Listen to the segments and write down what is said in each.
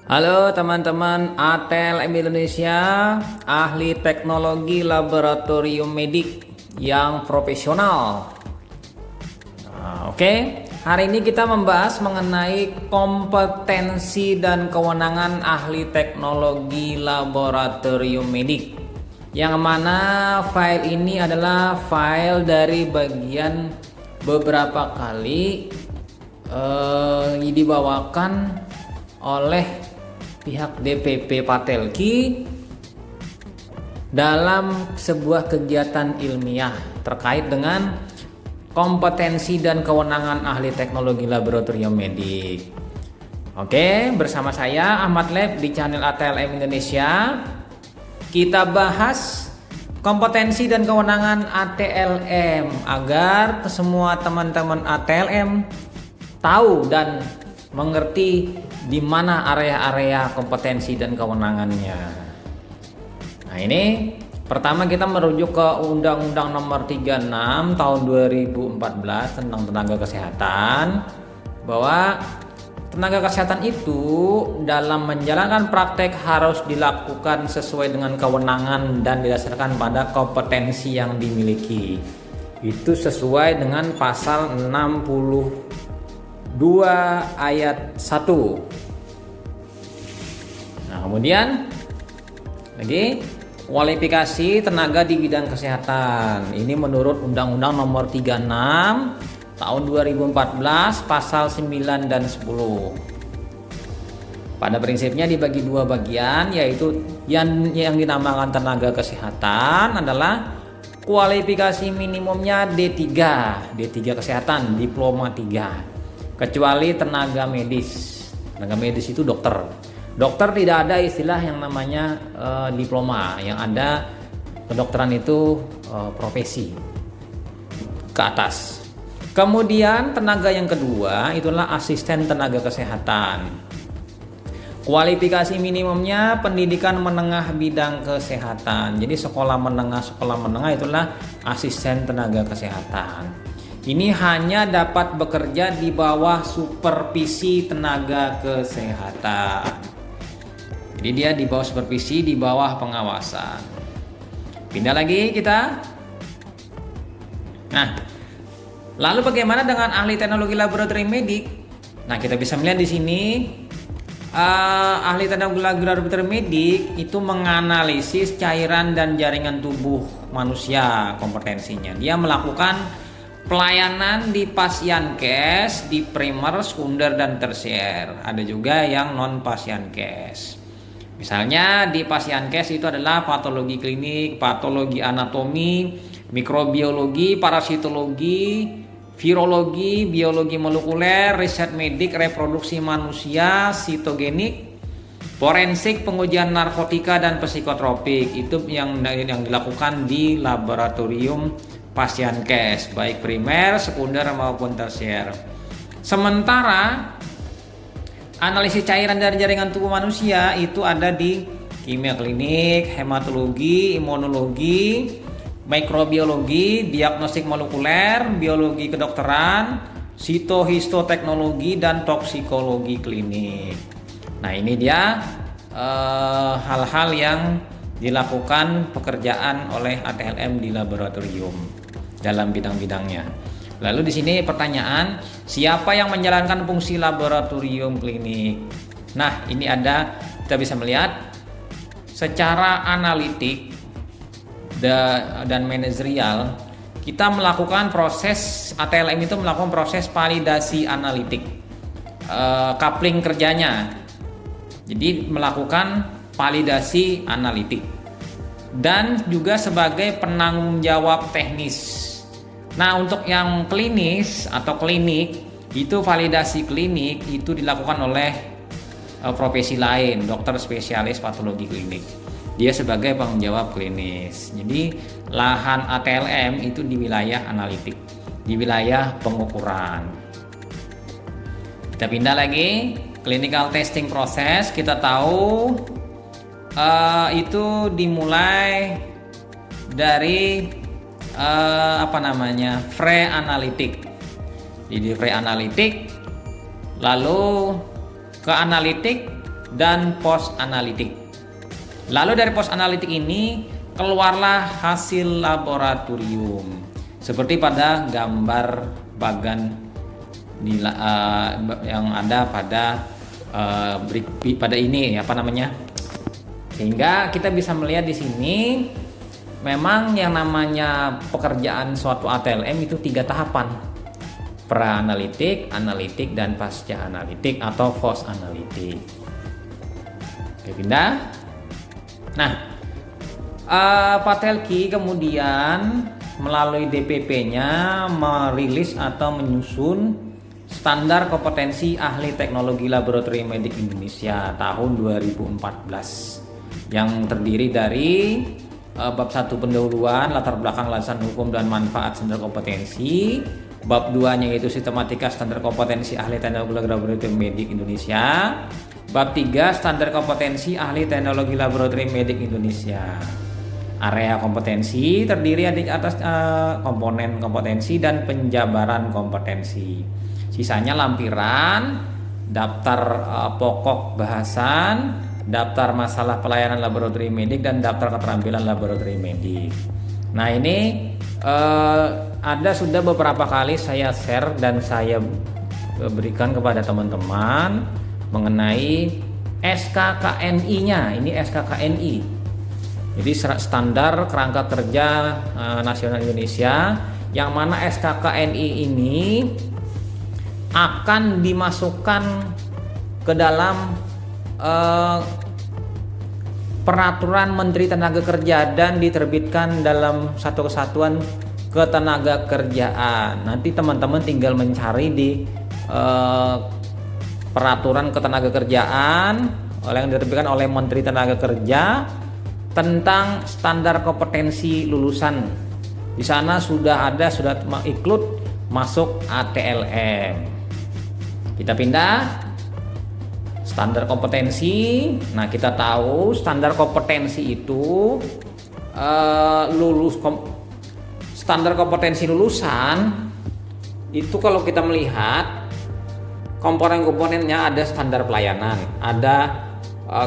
Halo teman-teman ATLM Indonesia, ahli teknologi laboratorium medik yang profesional. Oke, hari ini kita membahas mengenai kompetensi dan kewenangan ahli teknologi laboratorium medik. Yang mana file ini adalah file dari bagian beberapa kali dibawakan oleh pihak DPP Patelki dalam sebuah kegiatan ilmiah terkait dengan kompetensi dan kewenangan ahli teknologi laboratorium medik. Oke, bersama saya Ahmad Lab di channel ATLM Indonesia. Kita bahas kompetensi dan kewenangan ATLM agar semua teman-teman ATLM tahu dan mengerti di mana area-area kompetensi dan kewenangannya. Nah, ini pertama kita merujuk ke Undang-Undang Nomor 36 Tahun 2014 tentang tenaga kesehatan, bahwa tenaga kesehatan itu dalam menjalankan praktek harus dilakukan sesuai dengan kewenangan dan didasarkan pada kompetensi yang dimiliki. Itu sesuai dengan pasal 62 ayat 1. Nah, kemudian lagi kualifikasi tenaga di bidang kesehatan. Ini menurut Undang-Undang Nomor 36 Tahun 2014 pasal 9 dan 10. Pada prinsipnya dibagi dua bagian, yaitu yang dinamakan tenaga kesehatan adalah kualifikasi minimumnya D3 kesehatan, diploma 3. Kecuali tenaga medis. Tenaga medis itu dokter. Dokter tidak ada istilah yang namanya diploma. Yang ada kedokteran itu profesi ke atas. Kemudian tenaga yang kedua itulah asisten tenaga kesehatan. Kualifikasi minimumnya pendidikan menengah bidang kesehatan. Jadi sekolah menengah itulah asisten tenaga kesehatan. Ini hanya dapat bekerja di bawah supervisi tenaga kesehatan. Jadi dia di bawah supervisi, di bawah pengawasan. Pindah lagi kita. Nah, lalu bagaimana dengan ahli teknologi laboratorium medik? Nah, kita bisa melihat di sini ahli teknologi laboratorium medik itu menganalisis cairan dan jaringan tubuh manusia kompetensinya. Dia melakukan pelayanan di pasienkes, di primer, sekunder, dan tersier. Ada juga yang non pasienkes. Misalnya di pasienkes itu adalah patologi klinik, patologi anatomi, mikrobiologi, parasitologi, virologi, biologi molekuler, riset medik, reproduksi manusia, sitogenik, forensik, pengujian narkotika dan psikotropik. Itu yang dilakukan di laboratorium pasienkes, baik primer, sekunder maupun tersier. Sementara analisis cairan dari jaringan tubuh manusia itu ada di kimia klinik, hematologi, imunologi, mikrobiologi, diagnostik molekuler, biologi kedokteran, sitohistoteknologi, dan toksikologi klinik. Nah, ini dia hal-hal yang dilakukan pekerjaan oleh ATLM di laboratorium dalam bidang-bidangnya. Lalu di sini pertanyaan, siapa yang menjalankan fungsi laboratorium klinik? Nah, ini ada, kita bisa melihat secara analitik dan manajerial, kita melakukan proses, ATLM itu melakukan proses validasi analitik, coupling kerjanya. Jadi melakukan validasi analitik dan juga sebagai penanggung jawab teknis. Nah, untuk yang klinis atau klinik, itu validasi klinik itu dilakukan oleh profesi lain, dokter spesialis patologi klinik. Dia sebagai penanggung jawab klinis. Jadi lahan ATLM itu di wilayah analitik, di wilayah pengukuran. Kita pindah lagi, clinical testing proses. Kita tahu itu dimulai dari pre-analitik. Jadi pre-analitik, lalu ke analitik, dan post analitik. Lalu dari post analitik ini keluarlah hasil laboratorium seperti pada gambar bagan yang ada pada ini apa namanya. Sehingga kita bisa melihat di sini memang yang namanya pekerjaan suatu ATLM itu 3 tahapan: pra-analitik, analitik, dan pasca analitik atau post analitik. Oke, pindah. Nah, Pak Telki kemudian melalui DPP-nya merilis atau menyusun standar kompetensi ahli teknologi laboratorium medik Indonesia tahun 2014 yang terdiri dari bab 1 pendahuluan, latar belakang landasan hukum dan manfaat standar kompetensi, bab 2-nya yaitu sistematika standar kompetensi ahli teknologi laboratorium medik Indonesia, bab 3 standar kompetensi ahli teknologi laboratorium medik Indonesia. Area kompetensi terdiri atas komponen kompetensi dan penjabaran kompetensi. Sisanya lampiran, daftar pokok bahasan, daftar masalah pelayanan laboratorium medik, dan daftar keterampilan laboratorium medik. Nah, ini ada sudah beberapa kali saya share dan saya berikan kepada teman-teman mengenai SKKNI-nya. Ini SKKNI. Jadi standar kerangka kerja nasional Indonesia, yang mana SKKNI ini akan dimasukkan ke dalam peraturan Menteri Tenaga Kerja dan diterbitkan dalam satu kesatuan ketenaga kerjaan. Nanti teman-teman tinggal mencari di peraturan ketenaga kerjaan yang diterbitkan oleh Menteri Tenaga Kerja tentang standar kompetensi lulusan. Di sana sudah include masuk ATLM. Kita pindah. Standar kompetensi. Nah, kita tahu standar kompetensi itu standar kompetensi lulusan itu kalau kita melihat komponen-komponennya ada standar pelayanan, ada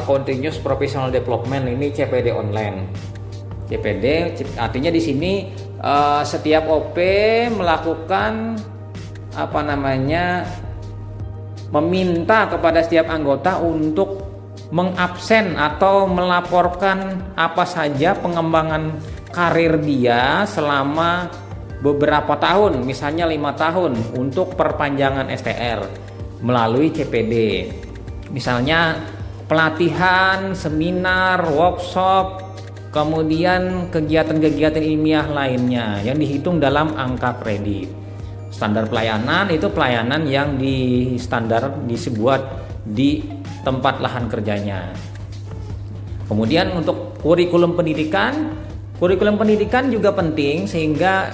continuous professional development, ini CPD online. CPD artinya di sini setiap OP melakukan meminta kepada setiap anggota untuk mengabsen atau melaporkan apa saja pengembangan karir dia selama beberapa tahun, misalnya 5 tahun untuk perpanjangan STR melalui CPD. Misalnya pelatihan, seminar, workshop, kemudian kegiatan-kegiatan ilmiah lainnya yang dihitung dalam angka kredit. Standar pelayanan itu pelayanan yang dibuat di tempat lahan kerjanya. Kemudian untuk kurikulum pendidikan juga penting, sehingga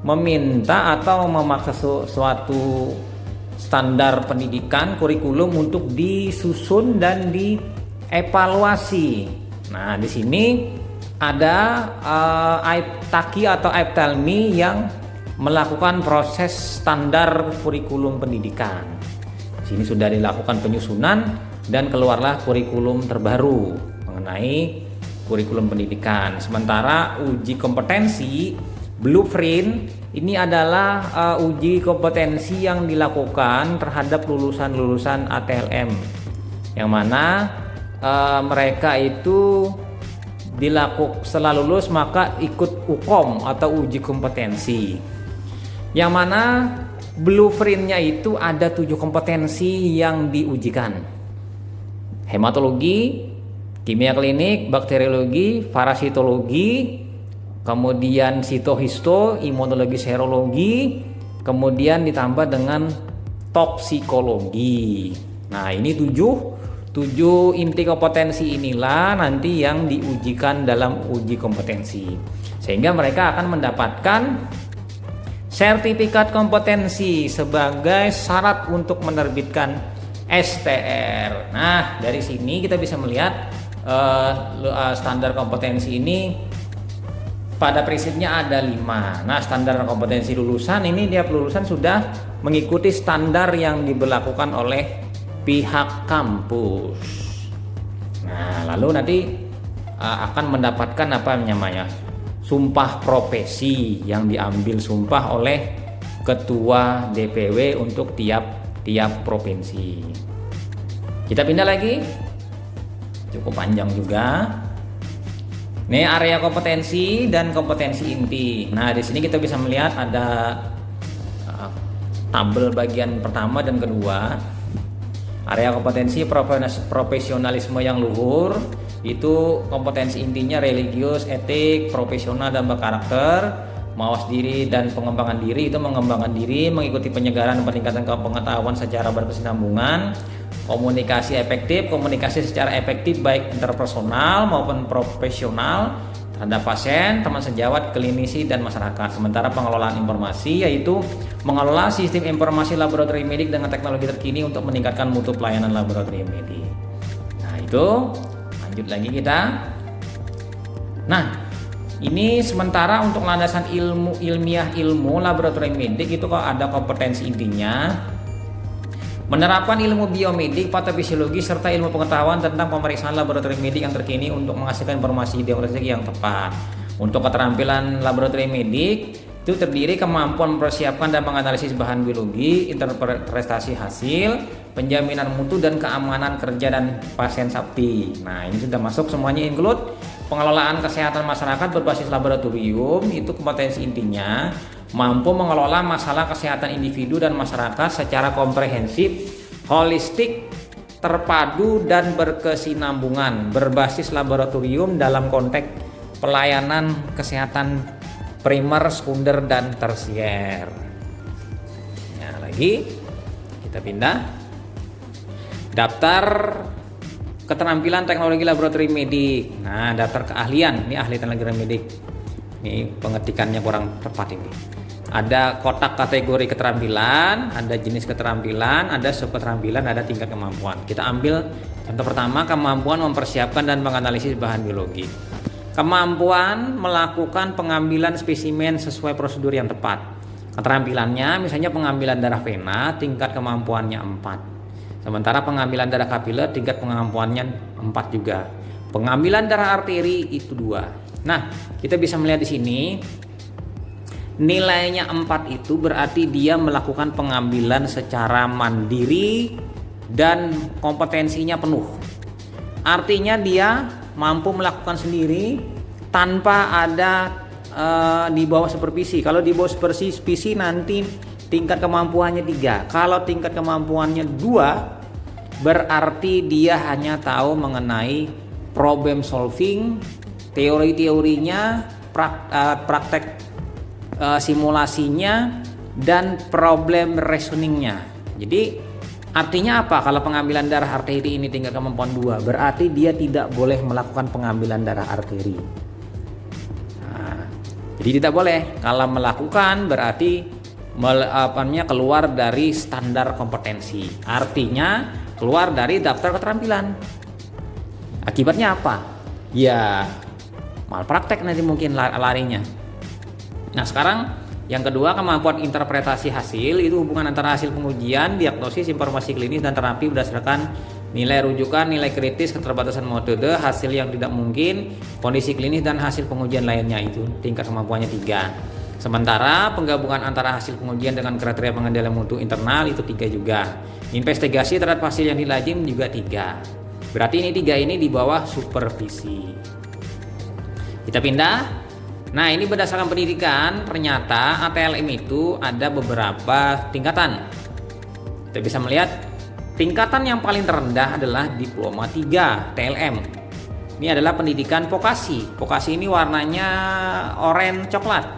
meminta atau memaksa suatu standar pendidikan kurikulum untuk disusun dan dievaluasi. Nah, di sini ada AIPTAKI atau AIPTELMI yang melakukan proses standar kurikulum pendidikan. Di sini sudah dilakukan penyusunan dan keluarlah kurikulum terbaru mengenai kurikulum pendidikan. Sementara uji kompetensi blueprint ini adalah uji kompetensi yang dilakukan terhadap lulusan-lulusan ATLM, yang mana mereka itu setelah lulus maka ikut UKOM atau uji kompetensi, yang mana blueprintnya itu ada 7 kompetensi yang diujikan: hematologi, kimia klinik, bakteriologi, parasitologi, kemudian sitohisto, imunologi, serologi, kemudian ditambah dengan toksikologi. Nah, ini 7 inti kompetensi inilah nanti yang diujikan dalam uji kompetensi, sehingga mereka akan mendapatkan sertifikat kompetensi sebagai syarat untuk menerbitkan STR. Nah, dari sini kita bisa melihat standar kompetensi ini pada prinsipnya ada 5. Nah, standar kompetensi lulusan ini tiap lulusan sudah mengikuti standar yang diberlakukan oleh pihak kampus. Nah, lalu nanti akan mendapatkan apa namanya? Sumpah profesi yang diambil sumpah oleh ketua DPW untuk tiap provinsi. Kita pindah lagi. Cukup panjang juga. Ini area kompetensi dan kompetensi inti. Nah, di sini kita bisa melihat ada tabel bagian pertama dan kedua. Area kompetensi profesionalisme yang luhur, itu kompetensi intinya religius, etik, profesional dan berkarakter, mawas diri dan pengembangan diri, itu mengembangkan diri, mengikuti penyegaran dan peningkatan pengetahuan secara berkesinambungan, komunikasi secara efektif baik interpersonal maupun profesional terhadap pasien, teman sejawat, klinisi dan masyarakat. Sementara pengelolaan informasi yaitu mengelola sistem informasi laboratorium medik dengan teknologi terkini untuk meningkatkan mutu pelayanan laboratorium medik. Nah, itu lanjut lagi kita. Nah, ini sementara untuk landasan ilmu laboratorium medik itu kok ada kompetensi intinya. Menerapkan ilmu biomedik, patofisiologi, serta ilmu pengetahuan tentang pemeriksaan laboratorium medik yang terkini untuk menghasilkan informasi diagnostik yang tepat. Untuk keterampilan laboratorium medik itu terdiri kemampuan mempersiapkan dan menganalisis bahan biologi, interpretasi hasil, penjaminan mutu dan keamanan kerja dan pasien safety. Nah, ini sudah masuk semuanya, include pengelolaan kesehatan masyarakat berbasis laboratorium, itu kompetensi intinya. Mampu mengelola masalah kesehatan individu dan masyarakat secara komprehensif, holistik, terpadu dan berkesinambungan berbasis laboratorium dalam konteks pelayanan kesehatan primer, sekunder dan tersier. Nah, lagi kita pindah. Daftar keterampilan teknologi laboratorium medik. Nah, daftar keahlian, ini ahli teknologi medik. Ini pengetikannya kurang tepat ini. Ada kotak kategori keterampilan, ada jenis keterampilan, ada sub keterampilan, ada tingkat kemampuan. Kita ambil contoh pertama, kemampuan mempersiapkan dan menganalisis bahan biologi. Kemampuan melakukan pengambilan spesimen sesuai prosedur yang tepat. Keterampilannya misalnya pengambilan darah vena, tingkat kemampuannya 4. Sementara pengambilan darah kapiler, tingkat kemampuannya 4 juga. Pengambilan darah arteri itu 2. Nah, kita bisa melihat di sini nilainya 4 itu berarti dia melakukan pengambilan secara mandiri dan kompetensinya penuh. Artinya dia mampu melakukan sendiri tanpa ada di bawah supervisi. Kalau di bawah supervisi nanti tingkat kemampuannya 3. Kalau tingkat kemampuannya 2 berarti dia hanya tahu mengenai problem solving, teori-teorinya, praktek simulasinya dan problem reasoningnya. Jadi artinya apa? Kalau pengambilan darah arteri ini tingkat kemampuan 2 berarti dia tidak boleh melakukan pengambilan darah arteri. Nah, jadi tidak boleh. Kalau melakukan berarti keluar dari standar kompetensi. Artinya keluar dari daftar keterampilan. Akibatnya apa? Ya malpraktek nanti mungkin larinya. Nah, sekarang yang kedua, kemampuan interpretasi hasil, itu hubungan antara hasil pengujian, diagnosis, informasi klinis dan terapi berdasarkan nilai rujukan, nilai kritis, keterbatasan metode, hasil yang tidak mungkin, kondisi klinis dan hasil pengujian lainnya, itu tingkat kemampuannya 3. Sementara penggabungan antara hasil pengujian dengan kriteria pengendalian mutu internal itu 3 juga. Investigasi terhadap hasil yang dilajim juga 3. Berarti ini 3 ini di bawah supervisi. Kita pindah. Nah, ini berdasarkan pendidikan, ternyata ATLM itu ada beberapa tingkatan. Kita bisa melihat tingkatan yang paling terendah adalah diploma 3 TLM. Ini adalah pendidikan vokasi. Vokasi ini warnanya oranye coklat.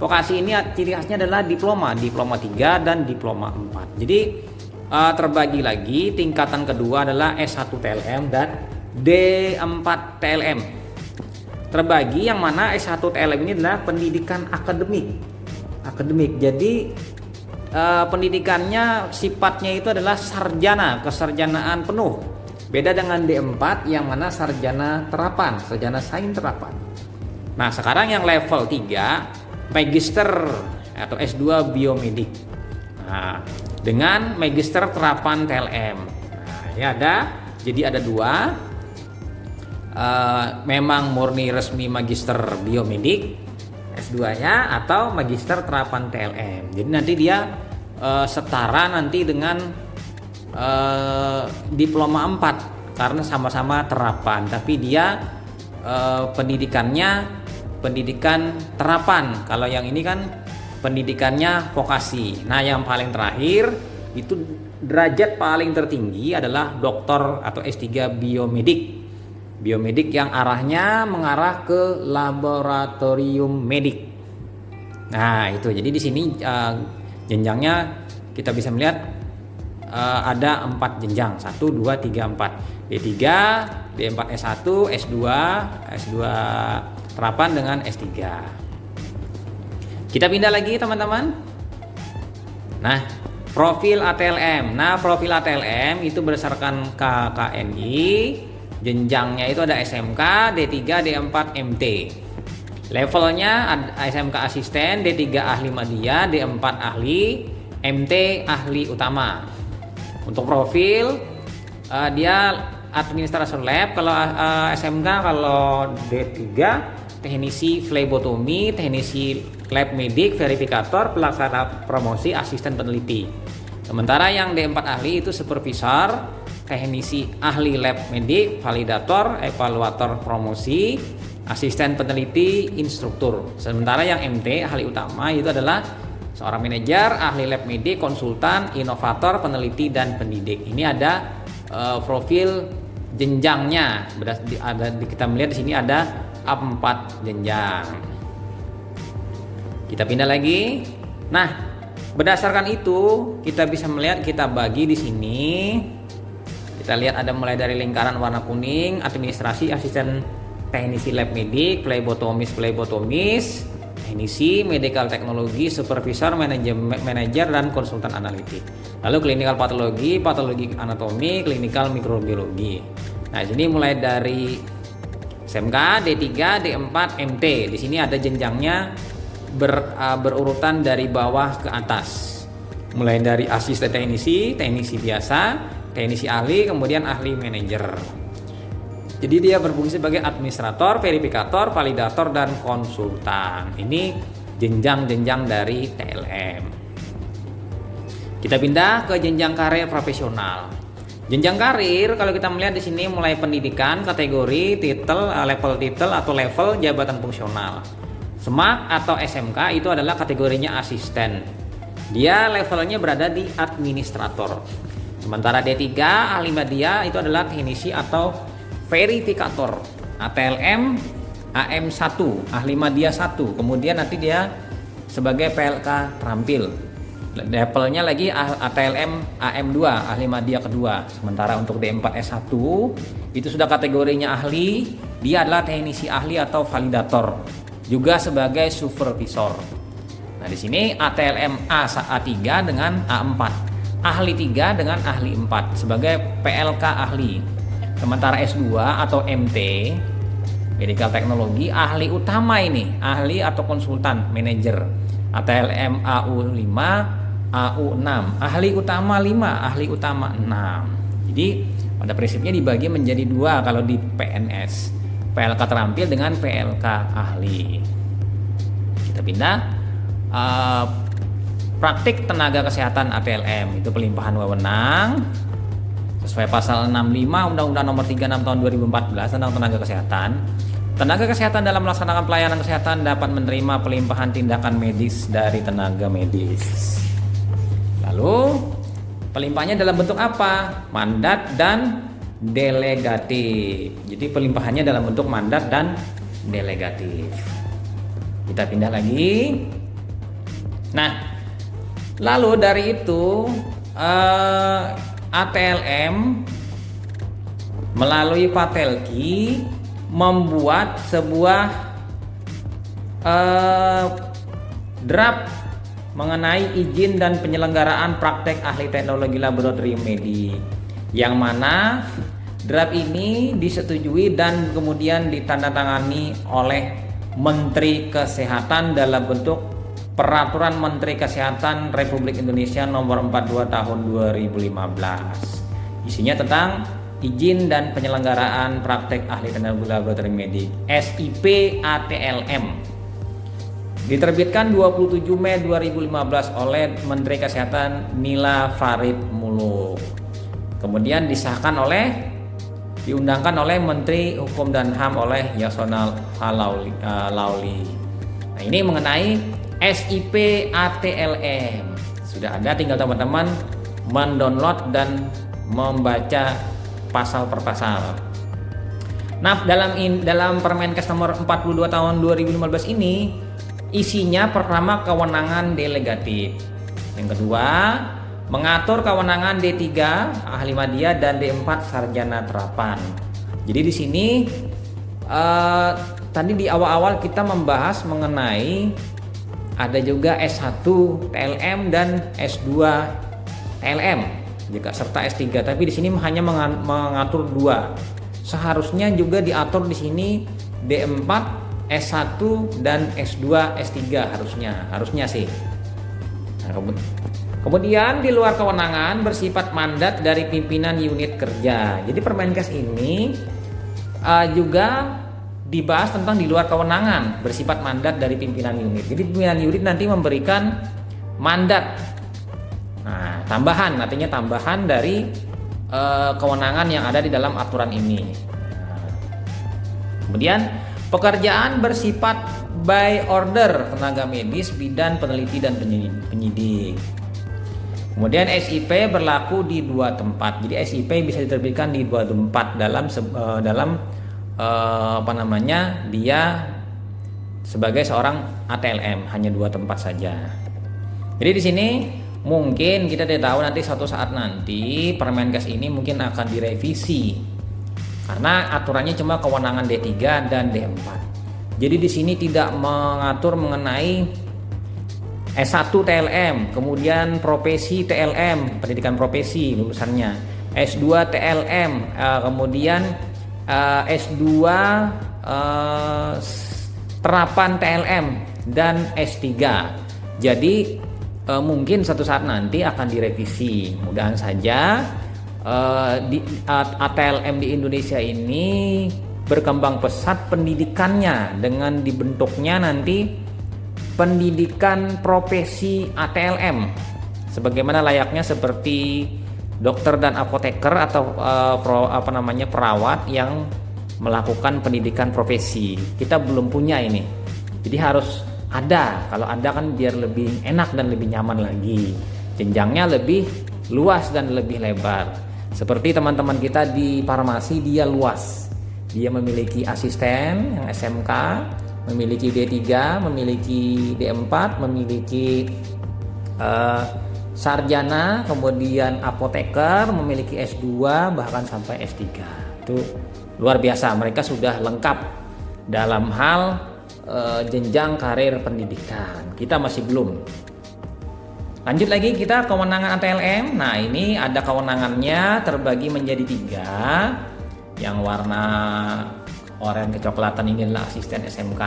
Vokasi ini ciri khasnya adalah diploma 3 dan diploma 4. Jadi terbagi lagi, tingkatan kedua adalah S1 TLM dan D4 TLM. Terbagi yang mana S1 TLM ini adalah pendidikan akademik. Jadi pendidikannya sifatnya itu adalah sarjana, kesarjanaan penuh. Beda dengan D4 yang mana sarjana terapan, sarjana sains terapan. Nah, sekarang yang level 3 magister atau S2 biomedik. Nah, dengan magister terapan TLM. ini jadi ada dua. Memang murni resmi magister biomedik S2-nya atau magister terapan TLM. Jadi nanti dia setara nanti dengan diploma 4 karena sama-sama terapan, tapi dia pendidikannya pendidikan terapan. Kalau yang ini kan pendidikannya vokasi. Nah, yang paling terakhir itu derajat paling tertinggi adalah doktor atau S3 biomedik. Biomedik yang arahnya mengarah ke laboratorium medik. Nah, itu. Jadi di sini jenjangnya kita bisa melihat ada 4 jenjang. 1 2 3 4. D3, D4 S1, S2 terapan dengan S3. Kita pindah lagi teman-teman. Nah, profil ATLM. Nah, profil ATLM itu berdasarkan KKNI. Jenjangnya itu ada SMK, D3, D4, MT. Levelnya SMK asisten, D3 ahli media, D4 ahli, MT ahli utama. Untuk profil dia administrator lab. Kalau SMK, kalau D3 teknisi flebotomi, teknisi lab medik, verifikator, pelaksana promosi, asisten peneliti. Sementara yang D4 ahli itu supervisor, teknisi ahli lab medik, validator, evaluator promosi, asisten peneliti, instruktur. Sementara yang MT ahli utama itu adalah seorang manajer, ahli lab medik, konsultan, inovator, peneliti, dan pendidik. Ini ada profil jenjangnya. Kita melihat di sini ada 4 jenjang. Kita pindah lagi. Nah, berdasarkan itu kita bisa melihat, kita bagi di sini. Kita lihat ada mulai dari lingkaran warna kuning, administrasi, asisten teknisi lab medik, plebotomis, teknisi medical teknologi, supervisor, manajer, dan konsultan analitik. Lalu klinikal patologi, patologi anatomi, klinikal mikrobiologi. Nah, ini mulai dari SMK, D3, D4, MT. Di sini ada jenjangnya berurutan dari bawah ke atas. Mulai dari asisten teknisi, teknisi biasa, teknisi ahli, kemudian ahli manajer. Jadi dia berfungsi sebagai administrator, verifikator, validator, dan konsultan. Ini jenjang-jenjang dari TLM. Kita pindah ke jenjang karir profesional. Jenjang karir, kalau kita melihat di sini mulai pendidikan, kategori, titel, level titel atau level jabatan fungsional. SMAK atau SMK itu adalah kategorinya asisten. Dia levelnya berada di administrator. Sementara D3 ahli media itu adalah teknisi atau verifikator. ATLM AM1 ahli media 1. Kemudian nanti dia sebagai PLK terampil. Levelnya lagi ATLM AM2 ahli media kedua. Sementara untuk D4 S1 itu sudah kategorinya ahli, dia adalah teknisi ahli atau validator, juga sebagai supervisor. Nah, di sini ATLM A3 dengan A4, ahli 3 dengan ahli 4 sebagai PLK ahli. Sementara S2 atau MT medical teknologi ahli utama ini, ahli atau konsultan manajer. ATLM AU5, AU6, ahli utama 5, ahli utama 6. Jadi pada prinsipnya dibagi menjadi 2 kalau di PNS, PLK terampil dengan PLK ahli. Kita pindah. Praktik tenaga kesehatan ATLM itu pelimpahan wewenang sesuai pasal 65 Undang-Undang Nomor 36 Tahun 2014 tentang tenaga kesehatan. Tenaga kesehatan dalam melaksanakan pelayanan kesehatan dapat menerima pelimpahan tindakan medis dari tenaga medis. Lalu pelimpahannya dalam bentuk apa? Mandat dan delegatif. Jadi pelimpahannya dalam bentuk mandat dan delegatif. Kita pindah lagi. Nah, lalu dari itu ATLM melalui Patelki membuat sebuah draft mengenai izin dan penyelenggaraan praktek ahli teknologi laboratorium medik, yang mana draft ini disetujui dan kemudian ditandatangani oleh Menteri Kesehatan dalam bentuk Peraturan Menteri Kesehatan Republik Indonesia Nomor 42 Tahun 2015. Isinya tentang izin dan penyelenggaraan praktek ahli teknologi laboratorium medik, SIP ATLM. Diterbitkan 27 Mei 2015 oleh Menteri Kesehatan Nila Farid Muluk. Kemudian diundangkan oleh Menteri Hukum dan HAM oleh Yasona Lauli. Nah, ini mengenai SIP ATLM. Sudah ada, tinggal teman-teman mendownload dan membaca pasal per pasal. Nah, dalam Permenkes nomor 42 tahun 2015 ini isinya pertama kewenangan delegatif. Yang kedua, mengatur kewenangan D3 ahli media dan D4 sarjana terapan. Jadi di sini tadi di awal-awal kita membahas mengenai ada juga S1 TLM dan S2 TLM juga serta S3, tapi di sini hanya mengatur 2. Seharusnya juga diatur di sini D4, S1 dan S2, S3 harusnya sih. Nah, kemudian di luar kewenangan bersifat mandat dari pimpinan unit kerja. Jadi Permenkes ini juga dibahas tentang di luar kewenangan bersifat mandat dari pimpinan unit. Jadi pimpinan unit nanti memberikan mandat. Nah, artinya tambahan dari kewenangan yang ada di dalam aturan ini. Kemudian pekerjaan bersifat by order tenaga medis, bidan, peneliti, dan penyidik. Kemudian SIP berlaku di 2 tempat. Jadi SIP bisa diterbitkan di 2 tempat dia sebagai seorang ATLM hanya 2 tempat saja. Jadi di sini mungkin kita tidak tahu nanti suatu saat nanti Permenkes ini mungkin akan direvisi. Karena aturannya cuma kewenangan D3 dan D4. Jadi di sini tidak mengatur mengenai S1 TLM, kemudian profesi TLM, pendidikan profesi lulusannya, S2 TLM, kemudian S2 terapan TLM dan S3. Jadi mungkin suatu saat nanti akan direvisi. Mudah-mudahan saja ATLM di Indonesia ini berkembang pesat pendidikannya dengan dibentuknya nanti pendidikan profesi ATLM sebagaimana layaknya seperti dokter dan apoteker atau perawat yang melakukan pendidikan profesi. Kita belum punya ini. Jadi harus ada. Kalau ada kan biar lebih enak dan lebih nyaman lagi. Jenjangnya lebih luas dan lebih lebar. Seperti teman-teman kita di farmasi, dia luas. Dia memiliki asisten yang SMK, memiliki D3, memiliki D4, memiliki sarjana, kemudian apoteker, memiliki S2, bahkan sampai S3. Itu luar biasa, mereka sudah lengkap dalam hal jenjang karir pendidikan. Kita masih belum. Lanjut lagi kita kewenangan ATLM. Nah, ini ada kewenangannya terbagi menjadi 3. Yang warna oranye kecoklatan ini adalah asisten SMK.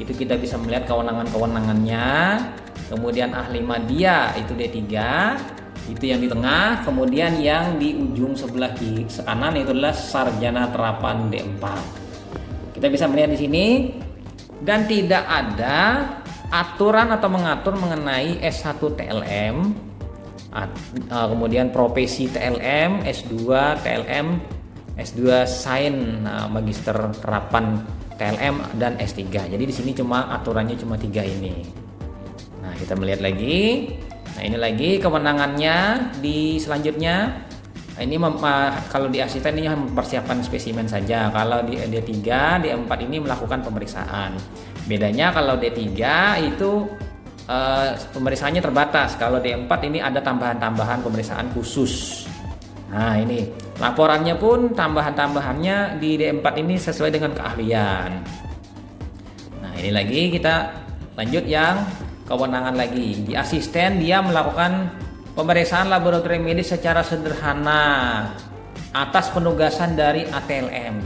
Itu kita bisa melihat kewenangannya. Kemudian ahli media itu D3. Itu yang di tengah. Kemudian yang di ujung sebelah kiri kanan itu adalah sarjana terapan D4. Kita bisa melihat di sini dan tidak ada aturan atau mengatur mengenai S1 TLM, kemudian profesi TLM, S2 TLM, S2 Sains Magister Terapan TLM dan S3. Jadi di sini aturannya cuma 3 ini. Nah, kita melihat lagi. Nah, ini lagi kewenangannya di selanjutnya. Ini kalau di asisten ini mempersiapkan spesimen saja. Kalau di D3, D4 ini melakukan pemeriksaan. Bedanya kalau D3 itu pemeriksaannya terbatas. Kalau D4 ini ada tambahan-tambahan pemeriksaan khusus. Nah, ini laporannya pun tambahan-tambahannya di D4 ini sesuai dengan keahlian. Nah, ini lagi kita lanjut yang kewenangan lagi. Di asisten dia melakukan pemeriksaan laboratorium medis secara sederhana atas penugasan dari ATLM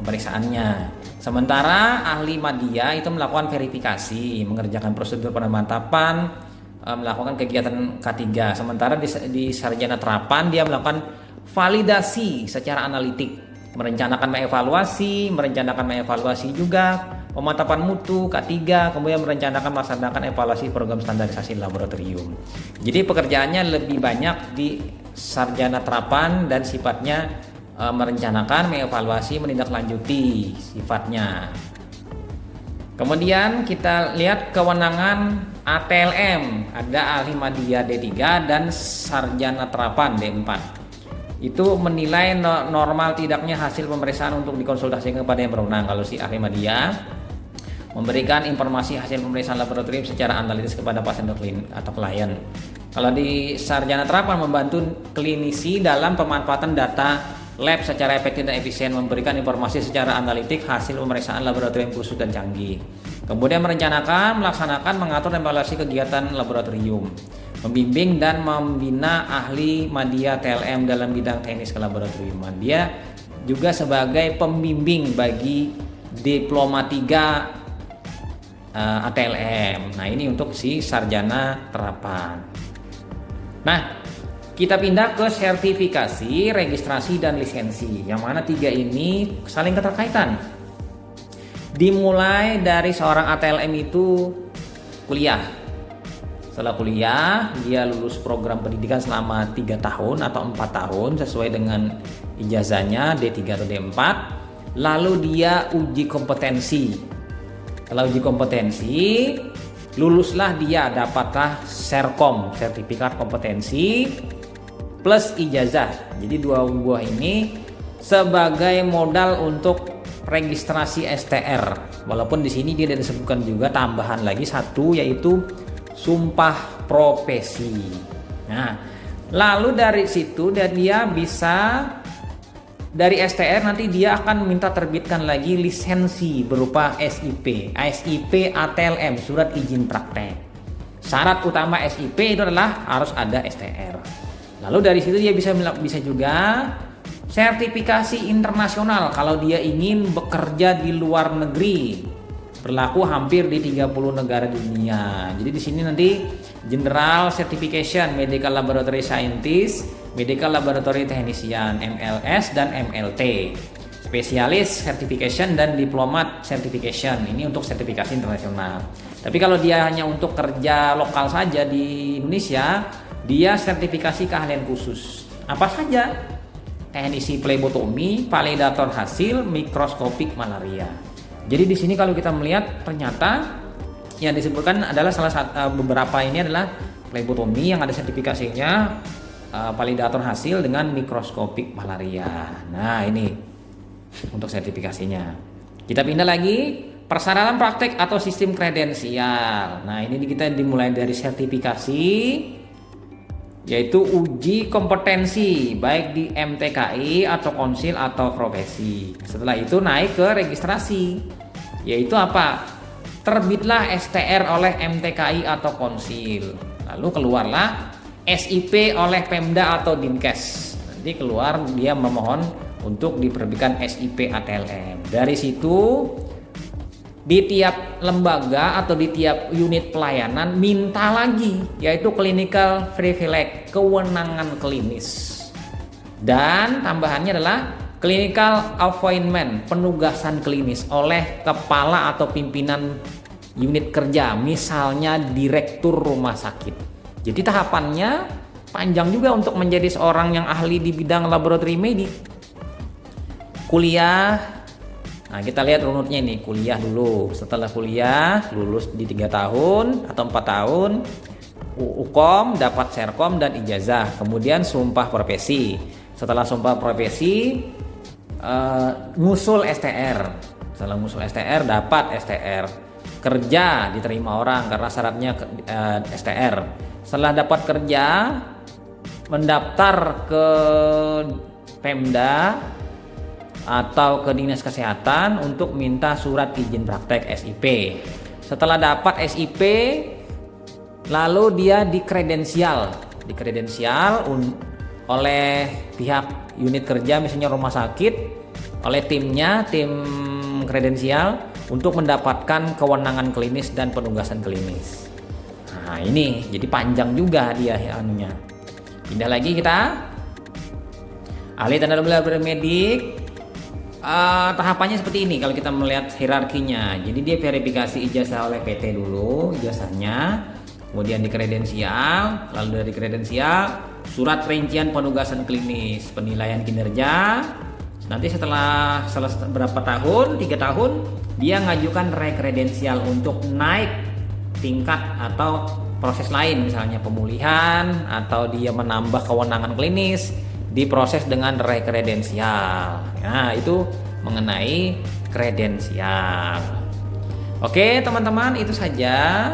pemeriksaannya. Sementara ahli media itu melakukan verifikasi, mengerjakan prosedur pemantapan, melakukan kegiatan K3. Sementara di sarjana terapan dia melakukan validasi secara analitik, merencanakan mengevaluasi juga pemantapan mutu K3, kemudian merencanakan melaksanakan evaluasi program standarisasi laboratorium. Jadi pekerjaannya lebih banyak di sarjana terapan dan sifatnya merencanakan, mengevaluasi, menindaklanjuti sifatnya. Kemudian kita lihat kewenangan ATLM, ada ahli media D3 dan sarjana terapan D4. Itu menilai normal tidaknya hasil pemeriksaan untuk dikonsultasikan kepada yang berwenang. Kalau si ahli media memberikan informasi hasil pemeriksaan laboratorium secara analitis kepada pasien atau klien. Kalau di sarjana terapan membantu klinisi dalam pemanfaatan data lab secara efektif dan efisien, memberikan informasi secara analitik hasil pemeriksaan laboratorium khusus dan canggih. Kemudian merencanakan, melaksanakan, mengatur dan evaluasi kegiatan laboratorium, membimbing dan membina ahli media TLM dalam bidang teknis kelaboratoriuman. Dia juga sebagai pembimbing bagi diploma 3 ATLM. Nah, ini untuk si sarjana terapan. Nah, kita pindah ke sertifikasi, registrasi, dan lisensi, yang mana 3 ini saling keterkaitan. Dimulai dari seorang ATLM itu kuliah. Setelah kuliah, dia lulus program pendidikan selama 3 tahun atau 4 tahun sesuai dengan ijazahnya D3 atau D4. Lalu dia uji kompetensi. Setelah uji kompetensi, luluslah dia, dapatlah Serkom, sertifikat kompetensi plus ijazah. Jadi 2 buah ini sebagai modal untuk registrasi STR. Walaupun di sini dia disebutkan juga tambahan lagi 1, yaitu sumpah profesi. Nah, lalu dari situ dan dia bisa dari STR nanti dia akan minta terbitkan lagi lisensi berupa SIP ATLM, surat izin praktek. Syarat utama SIP itu adalah harus ada STR. Lalu dari situ dia bisa juga sertifikasi internasional kalau dia ingin bekerja di luar negeri, berlaku hampir di 30 negara dunia. Jadi di sini nanti General Certification Medical Laboratory Scientist, Medical Laboratory Technician MLS dan MLT, Spesialis Certification dan Diplomat Certification. Ini untuk sertifikasi internasional. Tapi kalau dia hanya untuk kerja lokal saja di Indonesia, dia sertifikasi keahlian khusus. Apa saja? Teknisi plebotomi, validator hasil, mikroskopik malaria. Jadi di sini kalau kita melihat ternyata yang disebutkan adalah salah satu beberapa ini adalah plebotomi yang ada sertifikasinya, validator hasil dengan mikroskopik malaria. Nah, ini untuk sertifikasinya. Kita pindah lagi persyaratan praktek atau sistem kredensial. Nah, ini kita dimulai dari sertifikasi, yaitu uji kompetensi baik di MTKI atau konsil atau profesi. Setelah itu naik ke registrasi, yaitu apa? Terbitlah STR oleh MTKI atau konsil. Lalu keluarlah SIP oleh Pemda atau Dinkes. Nanti keluar dia memohon untuk diterbitkan SIP ATLM. Dari situ di tiap lembaga atau di tiap unit pelayanan minta lagi, yaitu clinical privilege, kewenangan klinis. Dan tambahannya adalah clinical appointment, penugasan klinis oleh kepala atau pimpinan unit kerja, misalnya direktur rumah sakit. Jadi tahapannya panjang juga untuk menjadi seorang yang ahli di bidang laboratorium medik. Kuliah, nah kita lihat runutnya ini, kuliah dulu. Setelah kuliah, lulus di 3 tahun atau 4 tahun, UKOM, dapat Serkom dan ijazah. Kemudian sumpah profesi. Setelah sumpah profesi, ngusul STR. Setelah ngusul STR, dapat STR. Kerja diterima orang karena syaratnya STR. Setelah dapat kerja, mendaftar ke Pemda atau ke Dinas Kesehatan untuk minta surat izin praktek SIP. Setelah dapat SIP, lalu dia dikredensial oleh pihak unit kerja, misalnya rumah sakit, oleh tim kredensial untuk mendapatkan kewenangan klinis dan penugasan klinis. Nah, ini jadi panjang juga dia anunya. Pindah lagi kita. Ahli teknologi laboratorium medik, tahapannya seperti ini kalau kita melihat hierarkinya. Jadi dia verifikasi ijazah oleh PT dulu, ijazahnya, kemudian di kredensial, lalu dari kredensial surat rincian penugasan klinis, penilaian kinerja. Nanti setelah berapa tahun, 3 tahun, dia ngajukan rekredensial untuk naik tingkat atau proses lain, misalnya pemulihan atau dia menambah kewenangan klinis, diproses dengan rekredensial. Nah, itu mengenai kredensial. Oke, teman-teman, itu saja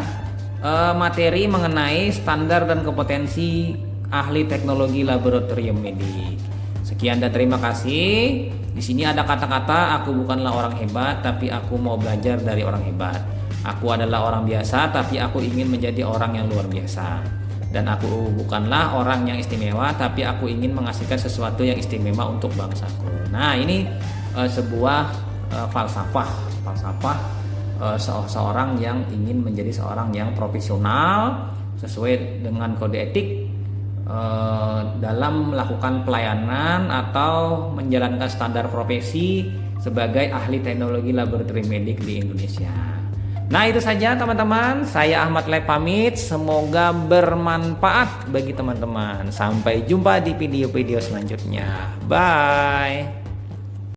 materi mengenai standar dan kompetensi ahli teknologi laboratorium medik. Sekian dan terima kasih. Di sini ada kata-kata, aku bukanlah orang hebat, tapi aku mau belajar dari orang hebat. Aku adalah orang biasa, tapi aku ingin menjadi orang yang luar biasa. Dan aku bukanlah orang yang istimewa, tapi aku ingin menghasilkan sesuatu yang istimewa untuk bangsaku. Nah, ini sebuah falsafah seorang yang ingin menjadi seorang yang profesional sesuai dengan kode etik dalam melakukan pelayanan atau menjalankan standar profesi sebagai ahli teknologi laboratorium medik di Indonesia. Nah, itu saja teman-teman, saya Ahmad Lab pamit, semoga bermanfaat bagi teman-teman. Sampai jumpa di video-video selanjutnya. Bye.